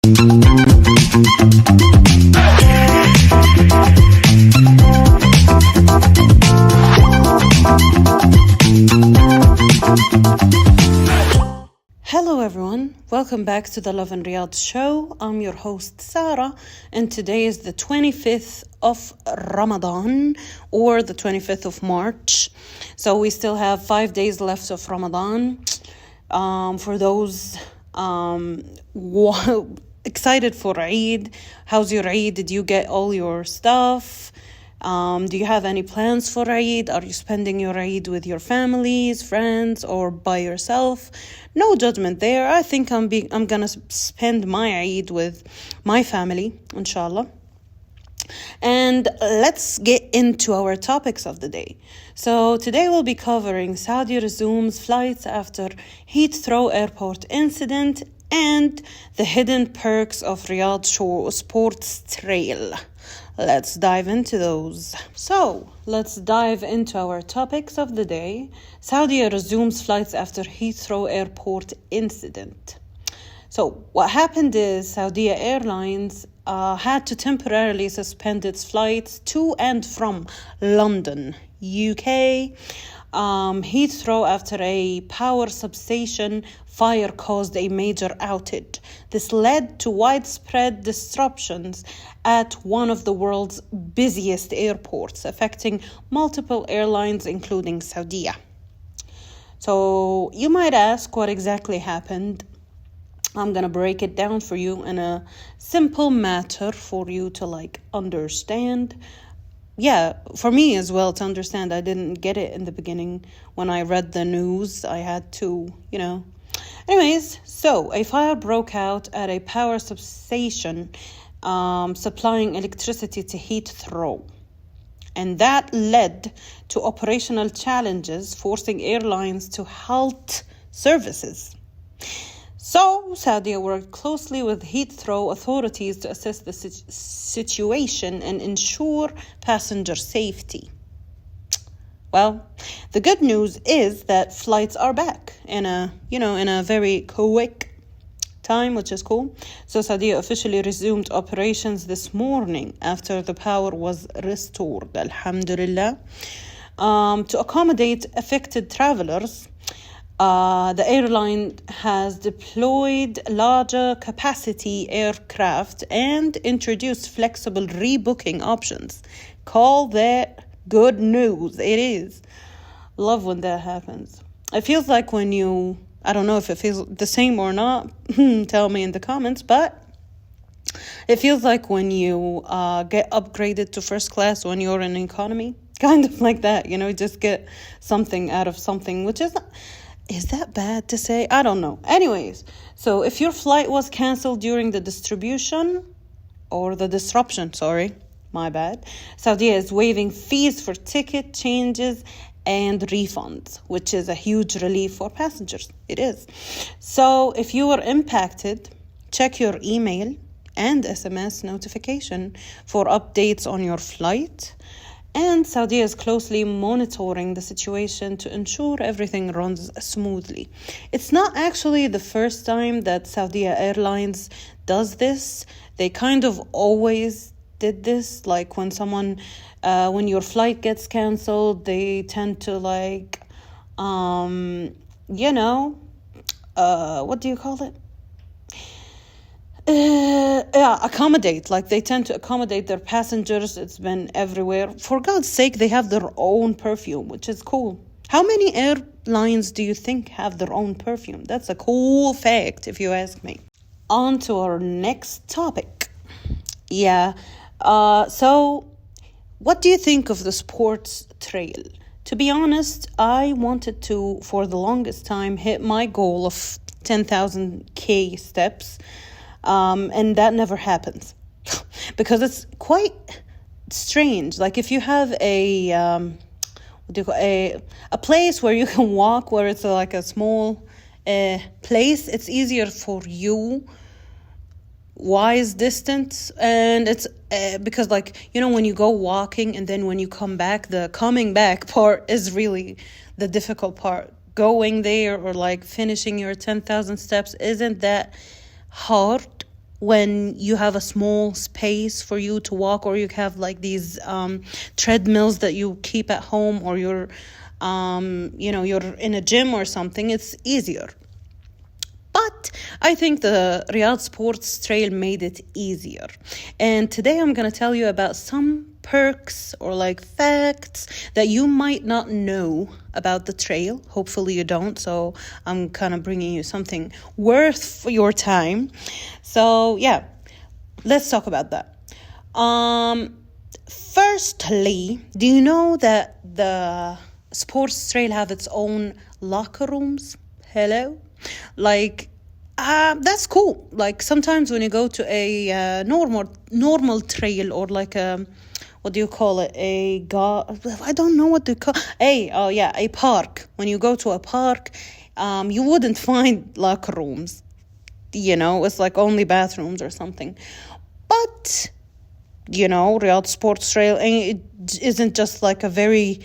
Hello everyone, welcome back to the Love and Riyadh show. I'm your host Sarah, and today is the 25th of Ramadan, or the 25th of March. So we still have 5 days left of Ramadan. For those excited for Eid, how's your Eid? Did you get all your stuff? Do you have any plans for Eid? Are you spending your Eid with your families, friends, or by yourself? No judgment there. I think I'm gonna spend my Eid with my family, inshallah. And let's get into our topics of the day. So today we'll be covering Saudi resumes flights after Heathrow airport incident and the hidden perks of Riyadh Sports Trail. Let's dive into those. So, let's dive into our topics of the day. Saudi resumes flights after Heathrow airport incident. So, what happened is Saudia Airlines had to temporarily suspend its flights to and from London, UK, Heathrow after a power substation fire caused a major outage. This led to widespread disruptions at one of the world's busiest airports, affecting multiple airlines, including Saudia. So you might ask what exactly happened. I'm going to break it down for you in a simple matter for you to understand. Yeah, for me as well to understand. I didn't get it in the beginning when I read the news. I had to, Anyways, so a fire broke out at a power substation supplying electricity to Heathrow. And that led to operational challenges, forcing airlines to halt services. So, Saudi worked closely with Heathrow authorities to assess the situation and ensure passenger safety. Well, the good news is that flights are back in a very quick time, which is cool. So, Saudi officially resumed operations this morning after the power was restored, alhamdulillah. To accommodate affected travelers, the airline has deployed larger capacity aircraft and introduced flexible rebooking options. Call that good news. It is. Love when that happens. It feels like when I don't know if it feels the same or not, tell me in the comments, but it feels like when you get upgraded to first class when you're in economy. Kind of like that, just get something out of something, which is that bad to say? I don't know. Anyways, so if your flight was canceled during the disruption, my bad, Saudi is waiving fees for ticket changes and refunds, which is a huge relief for passengers. It is. So if you were impacted, check your email and SMS notification for updates on your flight. And Saudi is closely monitoring the situation to ensure everything runs smoothly. It's not actually the first time that Saudia Airlines does this. They kind of always did this. Like when when your flight gets canceled, they tend to what do you call it? Accommodate. They tend to accommodate their passengers. It's been everywhere. For God's sake, they have their own perfume, which is cool. How many airlines do you think have their own perfume? That's a cool fact, if you ask me. On to our next topic. So what do you think of the sports trail? To be honest, I wanted to, for the longest time, hit my goal of 10,000 steps. And that never happens because it's quite strange. If you have a place where you can walk, where it's a small place, it's easier for you wise distance, and it's because when you go walking and then when you come back, the coming back part is really the difficult part. Going there or finishing your 10,000 steps isn't that hard when you have a small space for you to walk, or you have like these treadmills that you keep at home, or you're you're in a gym or something, it's easier. But I think the Riyadh Sports Trail made it easier. And today I'm going to tell you about some perks or like facts that you might not know about the trail. Hopefully you don't. So I'm kind of bringing you something worth your time. So yeah, let's talk about that. Firstly, do you know that the sports trail have its own locker rooms? Hello? Like, that's cool. Like, sometimes when you go to a normal trail, or like a, what do you call it? I don't know what to call. A park. When you go to a park, you wouldn't find locker rooms. It's like only bathrooms or something. But Riyadh Sports Trail, it isn't just like a very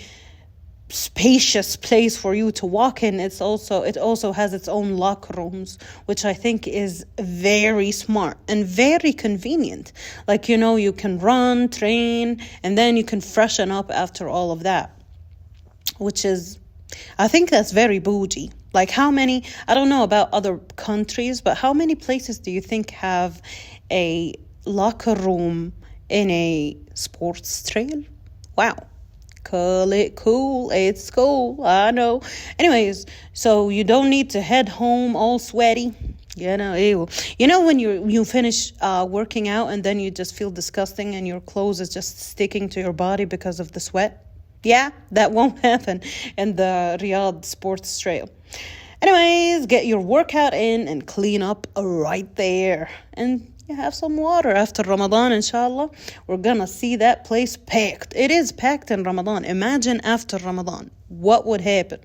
spacious place for you to walk in. It also has its own locker rooms, which I think is very smart and very convenient. Like, you can run, train, and then you can freshen up after all of that, I think that's very bougie. Like, how many, I don't know about other countries, but how many places do you think have a locker room in a sports trail? Wow. Call it cool. It's cool. I know. Anyways, so you don't need to head home all sweaty. Ew. When you finish working out and then you just feel disgusting and your clothes is just sticking to your body because of the sweat? Yeah, that won't happen in the Riyadh Sports Trail. Anyways, get your workout in and clean up right there. And you have some water after Ramadan, inshallah. We're gonna see that place packed. It is packed in Ramadan. Imagine after Ramadan, what would happen?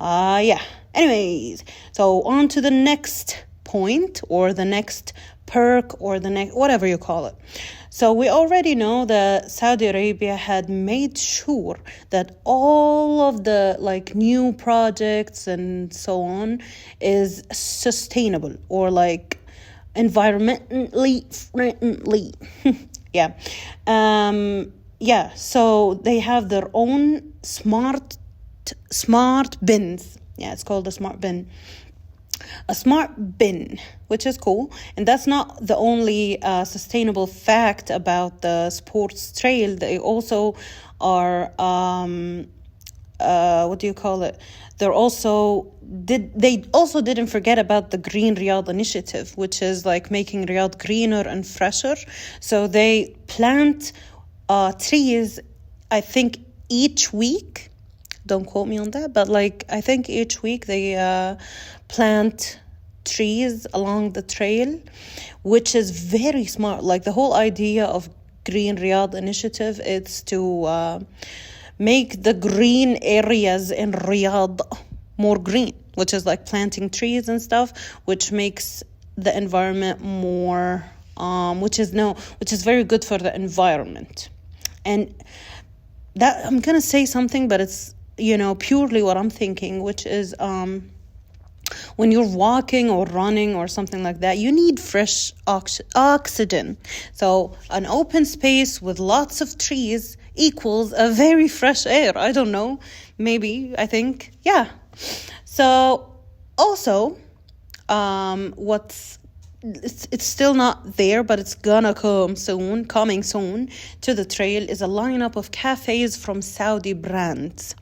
Yeah. Anyways, so on to the next point, or the next perk, or the next, whatever you call it. So we already know that Saudi Arabia had made sure that all of the like new projects and so on is sustainable, or like environmentally friendly. So they have their own smart bins. It's called a smart bin, which is cool. And that's not the only sustainable fact about the sports trail. They also are what do you call it? They also didn't forget about the Green Riyadh initiative, which is like making Riyadh greener and fresher. So they plant trees, I think, each week. Don't quote me on that, but like I think each week they plant trees along the trail, which is very smart. Like the whole idea of Green Riyadh initiative is to make the green areas in Riyadh more green, which is like planting trees and stuff, which makes the environment more, which is very good for the environment. And that, I'm gonna say something, but it's purely what I'm thinking, which is when you're walking or running or something like that, you need fresh oxygen. So an open space with lots of trees equals a very fresh air. I don't know. Maybe, I think. Yeah. So also, it's still not there, but it's gonna coming soon to the trail, is a lineup of cafes from Saudi brands.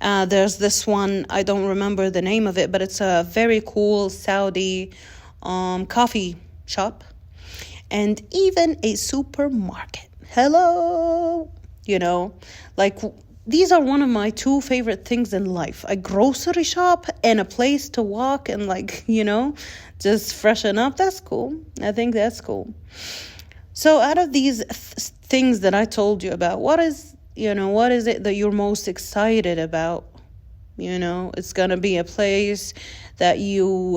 There's this one, I don't remember the name of it, but it's a very cool Saudi coffee shop, and even a supermarket. Hello. Like, these are one of my two favorite things in life: a grocery shop and a place to walk and just freshen up. That's cool. I think that's cool. So out of these things that I told you about, what is it that you're most excited about? It's going to be a place that you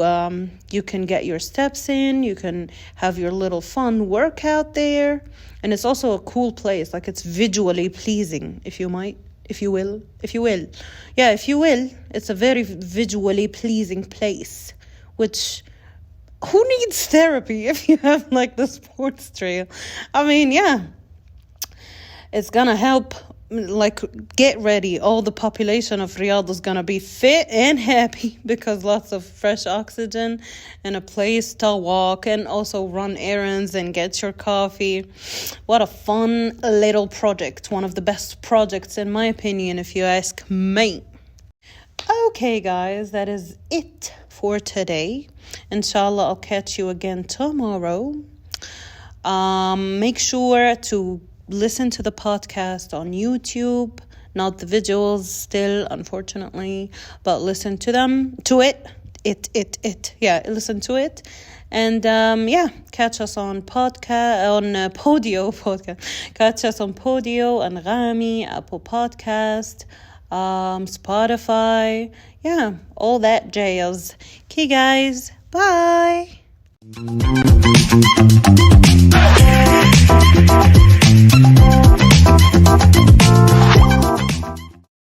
can get your steps in, you can have your little fun workout there. And it's also a cool place. Like, it's visually pleasing, if you will. Yeah, if you will. It's a very visually pleasing place, which who needs therapy if you have like the sports trail? I mean, yeah, it's gonna help. Like, get ready. All the population of Riyadh is gonna be fit and happy because lots of fresh oxygen and a place to walk and also run errands and get your coffee. What a fun little project. One of the best projects in my opinion, if you ask me. Okay, guys, that is it for today. Inshallah, I'll catch you again tomorrow. Make sure to listen to the podcast on YouTube, not the visuals still, unfortunately, but listen to it. Yeah, listen to it. And catch us on Podio podcast. Catch us on Podio, Anghami, Apple Podcast, Spotify. Yeah, all that jazz. Okay, guys, bye.